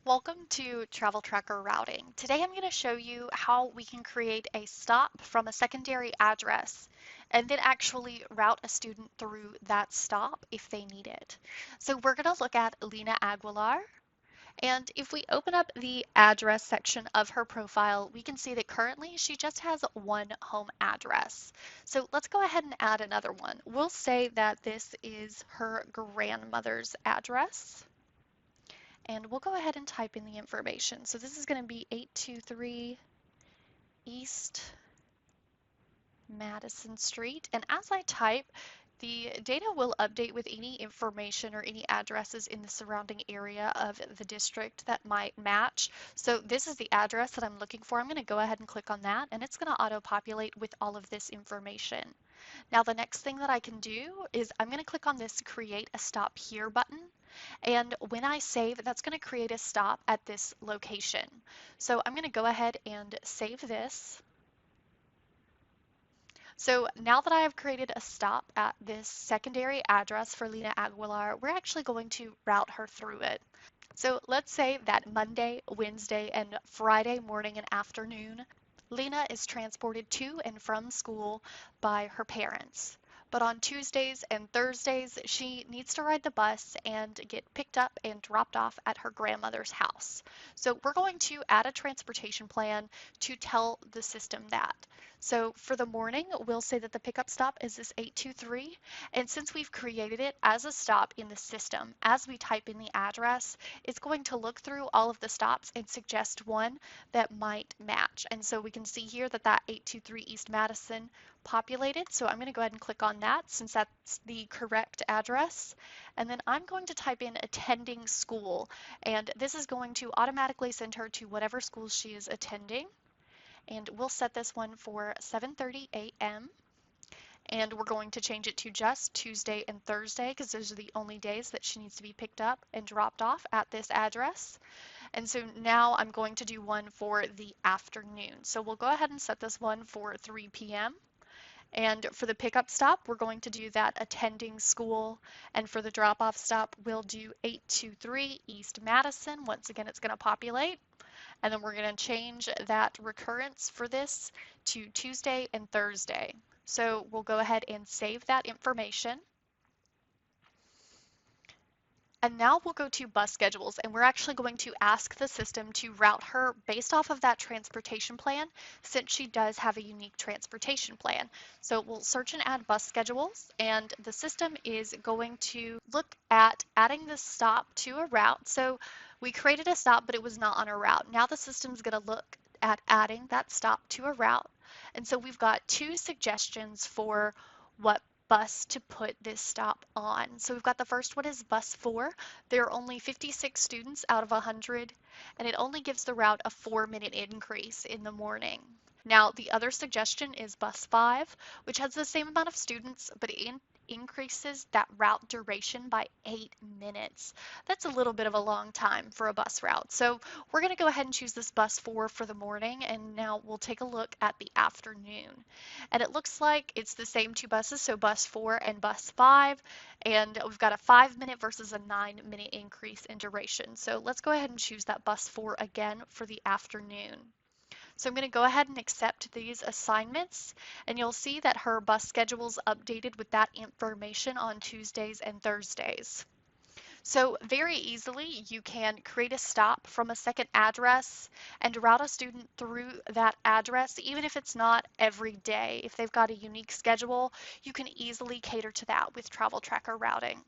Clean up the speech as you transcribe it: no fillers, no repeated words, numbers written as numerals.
Welcome to Travel Tracker Routing. Today I'm going to show you how we can create a stop from a secondary address and then actually route a student through that stop if they need it. So we're going to look at Lena Aguilar, and if we open up the address section of her profile, we can see that currently she just has one home address. So let's go ahead and add another one. We'll say that this is her grandmother's address. And we'll go ahead and type in the information. So this is going to be 823 East Madison Street. And as I type, the data will update with any information or any addresses in the surrounding area of the district that might match. So this is the address that I'm looking for. I'm going to go ahead and click on that, and it's going to auto-populate with all of this information. Now the next thing that I can do is I'm going to click on this Create a Stop Here button. And when I save, that's going to create a stop at this location. So I'm going to go ahead and save this. So now that I have created a stop at this secondary address for Lena Aguilar, we're actually going to route her through it. So let's say that Monday, Wednesday, and Friday morning and afternoon, Lena is transported to and from school by her parents. But on Tuesdays and Thursdays, she needs to ride the bus and get picked up and dropped off at her grandmother's house. So we're going to add a transportation plan to tell the system that. So for the morning, we'll say that the pickup stop is this 823. And since we've created it as a stop in the system, as we type in the address, it's going to look through all of the stops and suggest one that might match. And so we can see here that that 823 East Madison populated. So I'm going to go ahead and click on that since that's the correct address. And then I'm going to type in attending school. And this is going to automatically send her to whatever school she is attending. And we'll set this one for 7:30 a.m. And we're going to change it to just Tuesday and Thursday because those are the only days that she needs to be picked up and dropped off at this address. And so now I'm going to do one for the afternoon. So we'll go ahead and set this one for 3 p.m. And for the pickup stop, we're going to do that attending school. And for the drop-off stop, we'll do 823 East Madison. Once again, it's going to populate. And then we're going to change that recurrence for this to Tuesday and Thursday. So we'll go ahead and save that information. And now we'll go to bus schedules, and we're actually going to ask the system to route her based off of that transportation plan, since she does have a unique transportation plan. So we'll search and add bus schedules, and the system is going to look at adding this stop to a route. So we created a stop, but it was not on a route. Now the system's going to look at adding that stop to a route. And so we've got two suggestions for what bus to put this stop on. So we've got the first one is bus 4. There are only 56 students out of 100, and it only gives the route a 4-minute increase in the morning. Now, the other suggestion is bus 5, which has the same amount of students, but it increases that route duration by 8 minutes. That's a little bit of a long time for a bus route. So we're going to go ahead and choose this bus 4 for the morning, and now we'll take a look at the afternoon. And it looks like it's the same two buses, so bus 4 and bus 5, and we've got a 5-minute versus a 9-minute increase in duration. So let's go ahead and choose that bus 4 again for the afternoon. So I'm going to go ahead and accept these assignments, and you'll see that her bus schedule is updated with that information on Tuesdays and Thursdays. So very easily you can create a stop from a second address and route a student through that address, even if it's not every day. If they've got a unique schedule, you can easily cater to that with Travel Tracker routing.